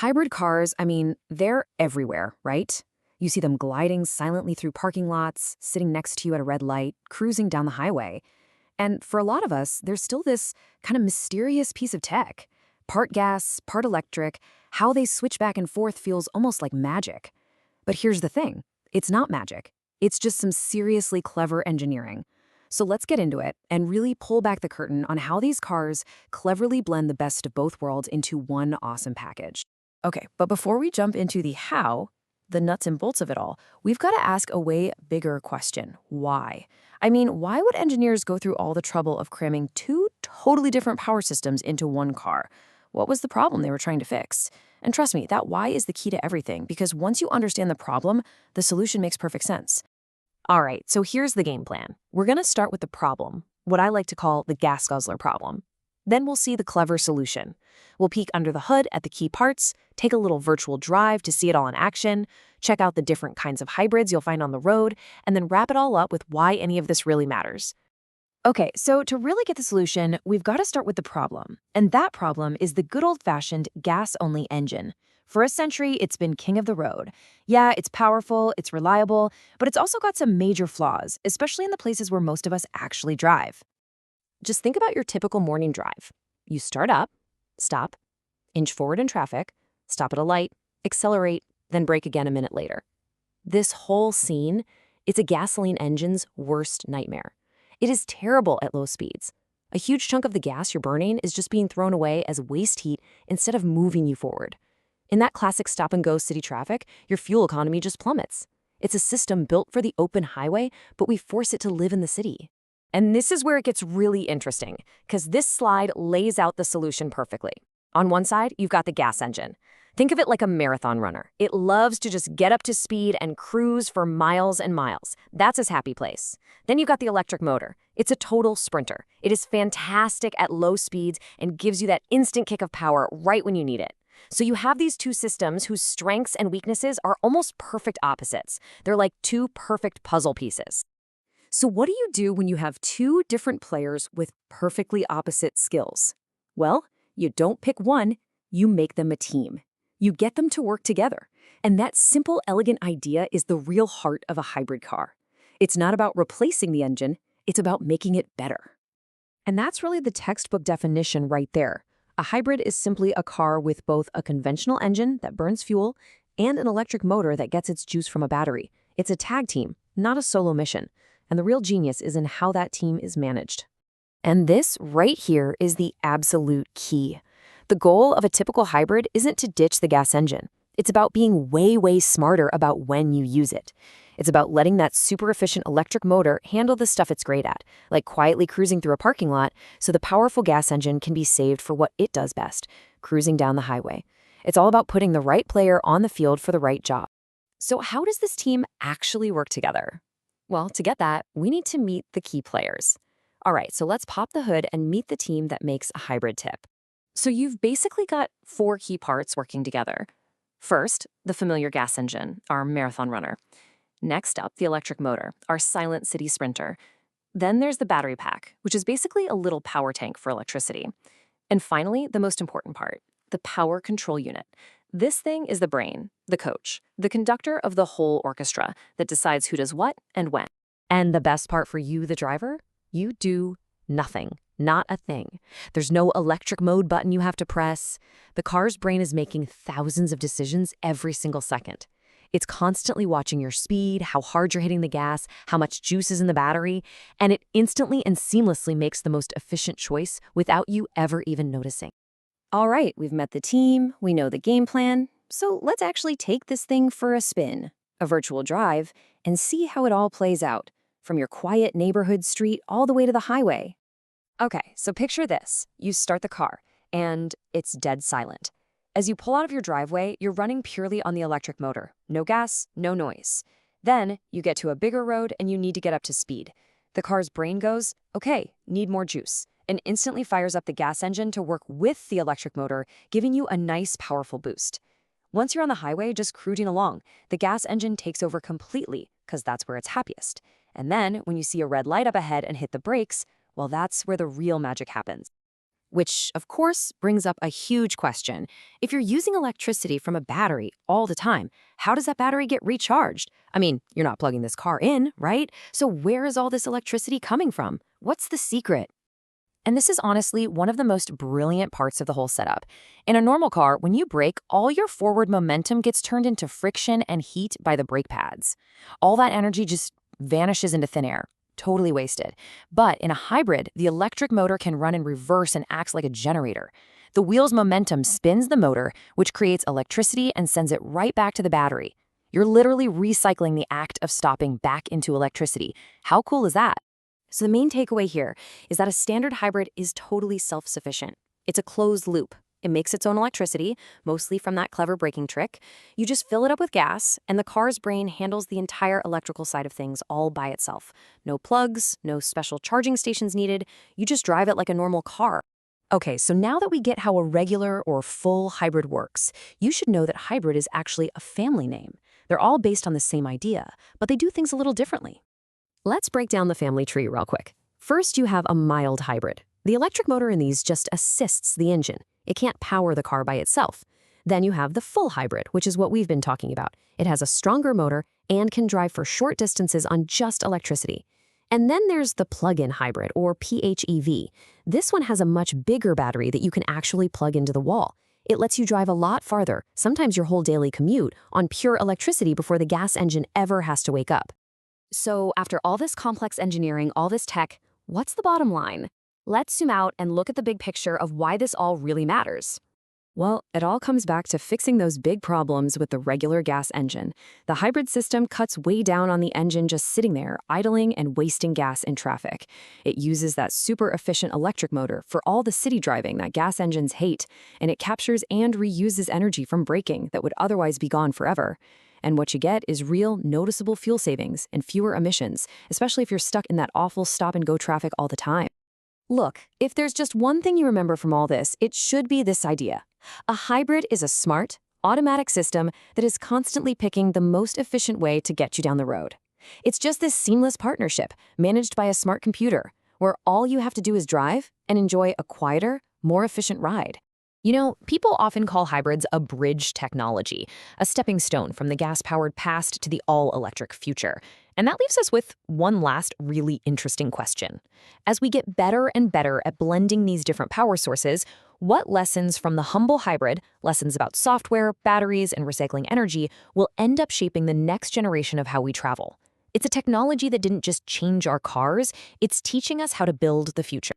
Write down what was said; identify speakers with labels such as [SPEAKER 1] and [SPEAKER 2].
[SPEAKER 1] Hybrid cars, they're everywhere, right? You see them gliding silently through parking lots, sitting next to you at a red light, cruising down the highway. And for a lot of us, there's still this kind of mysterious piece of tech. Part gas, part electric, how they switch back and forth feels almost like magic. But here's the thing, it's not magic. It's just some seriously clever engineering. So let's get into it and really pull back the curtain on how these cars cleverly blend the best of both worlds into one awesome package. Okay, but before we jump into the how, the nuts and bolts of it all, we've got to ask a way bigger question. Why? Why would engineers go through all the trouble of cramming two totally different power systems into one car? What was the problem they were trying to fix? And trust me, that why is the key to everything, because once you understand the problem, the solution makes perfect sense. All right, so here's the game plan. We're going to start with the problem, what I like to call the gas guzzler problem. Then we'll see the clever solution. We'll peek under the hood at the key parts, take a little virtual drive to see it all in action, check out the different kinds of hybrids you'll find on the road, and then wrap it all up with why any of this really matters. Okay, so to really get the solution, we've got to start with the problem. And that problem is the good old-fashioned gas-only engine. For a century, it's been king of the road. Yeah, it's powerful, it's reliable, but it's also got some major flaws, especially in the places where most of us actually drive. Just think about your typical morning drive. You start up, stop, inch forward in traffic, stop at a light, accelerate, then brake again a minute later. This whole scene, it's a gasoline engine's worst nightmare. It is terrible at low speeds. A huge chunk of the gas you're burning is just being thrown away as waste heat instead of moving you forward. In that classic stop-and-go city traffic, your fuel economy just plummets. It's a system built for the open highway, but we force it to live in the city. And this is where it gets really interesting, because this slide lays out the solution perfectly. On one side, you've got the gas engine. Think of it like a marathon runner. It loves to just get up to speed and cruise for miles and miles. That's his happy place. Then you've got the electric motor. It's a total sprinter. It is fantastic at low speeds and gives you that instant kick of power right when you need it. So you have these two systems whose strengths and weaknesses are almost perfect opposites. They're like two perfect puzzle pieces. So what do you do when you have two different players with perfectly opposite skills? Well, you don't pick one, you make them a team. You get them to work together. And that simple, elegant idea is the real heart of a hybrid car. It's not about replacing the engine, it's about making it better. And that's really the textbook definition right there. A hybrid is simply a car with both a conventional engine that burns fuel and an electric motor that gets its juice from a battery. It's a tag team, not a solo mission. And the real genius is in how that team is managed. And this right here is the absolute key. The goal of a typical hybrid isn't to ditch the gas engine. It's about being way, way smarter about when you use it. It's about letting that super efficient electric motor handle the stuff it's great at, like quietly cruising through a parking lot, so the powerful gas engine can be saved for what it does best, cruising down the highway. It's all about putting the right player on the field for the right job. So how does this team actually work together? Well, to get that, we need to meet the key players. All right, so let's pop the hood and meet the team that makes a hybrid tip. So you've basically got four key parts working together. First, the familiar gas engine, our marathon runner. Next up, the electric motor, our silent city sprinter. Then there's the battery pack, which is basically a little power tank for electricity. And finally, the most important part, the power control unit. This thing is the brain, the coach, the conductor of the whole orchestra that decides who does what and when. And the best part for you, the driver? You do nothing. Not a thing. There's no electric mode button you have to press. The car's brain is making thousands of decisions every single second. It's constantly watching your speed, how hard you're hitting the gas, how much juice is in the battery, and it instantly and seamlessly makes the most efficient choice without you ever even noticing. All right, we've met the team, we know the game plan, so let's actually take this thing for a spin, a virtual drive, and see how it all plays out, from your quiet neighborhood street all the way to the highway. Okay, so picture this. You start the car, and it's dead silent. As you pull out of your driveway, you're running purely on the electric motor. No gas, no noise. Then, you get to a bigger road and you need to get up to speed. The car's brain goes, okay, need more juice, and instantly fires up the gas engine to work with the electric motor, giving you a nice, powerful boost. Once you're on the highway, just cruising along, the gas engine takes over completely, because that's where it's happiest. And then, when you see a red light up ahead and hit the brakes, well, that's where the real magic happens. Which, of course, brings up a huge question. If you're using electricity from a battery all the time, how does that battery get recharged? I mean, you're not plugging this car in, right? So where is all this electricity coming from? What's the secret? And this is honestly one of the most brilliant parts of the whole setup. In a normal car, when you brake, all your forward momentum gets turned into friction and heat by the brake pads. All that energy just vanishes into thin air. Totally wasted. But in a hybrid, the electric motor can run in reverse and acts like a generator. The wheel's momentum spins the motor, which creates electricity and sends it right back to the battery. You're literally recycling the act of stopping back into electricity. How cool is that? So the main takeaway here is that a standard hybrid is totally self-sufficient. It's a closed loop. It makes its own electricity, mostly from that clever braking trick. You just fill it up with gas, and the car's brain handles the entire electrical side of things all by itself. No plugs, no special charging stations needed. You just drive it like a normal car. Okay, so now that we get how a regular or full hybrid works, you should know that hybrid is actually a family name. They're all based on the same idea, but they do things a little differently. Let's break down the family tree real quick. First, you have a mild hybrid. The electric motor in these just assists the engine. It can't power the car by itself. Then you have the full hybrid, which is what we've been talking about. It has a stronger motor and can drive for short distances on just electricity. And then there's the plug-in hybrid, or PHEV. This one has a much bigger battery that you can actually plug into the wall. It lets you drive a lot farther, sometimes your whole daily commute, on pure electricity before the gas engine ever has to wake up. So after all this complex engineering, all this tech, what's the bottom line? Let's zoom out and look at the big picture of why this all really matters. Well, it all comes back to fixing those big problems with the regular gas engine. The hybrid system cuts way down on the engine just sitting there, idling and wasting gas in traffic. It uses that super efficient electric motor for all the city driving that gas engines hate, and it captures and reuses energy from braking that would otherwise be gone forever. And what you get is real, noticeable fuel savings and fewer emissions, especially if you're stuck in that awful stop-and-go traffic all the time. Look, if there's just one thing you remember from all this, it should be this idea. A hybrid is a smart, automatic system that is constantly picking the most efficient way to get you down the road. It's just this seamless partnership, managed by a smart computer, where all you have to do is drive and enjoy a quieter, more efficient ride. You know, people often call hybrids a bridge technology, a stepping stone from the gas-powered past to the all-electric future. And that leaves us with one last really interesting question. As we get better and better at blending these different power sources, what lessons from the humble hybrid, lessons about software, batteries, and recycling energy, will end up shaping the next generation of how we travel? It's a technology that didn't just change our cars, it's teaching us how to build the future.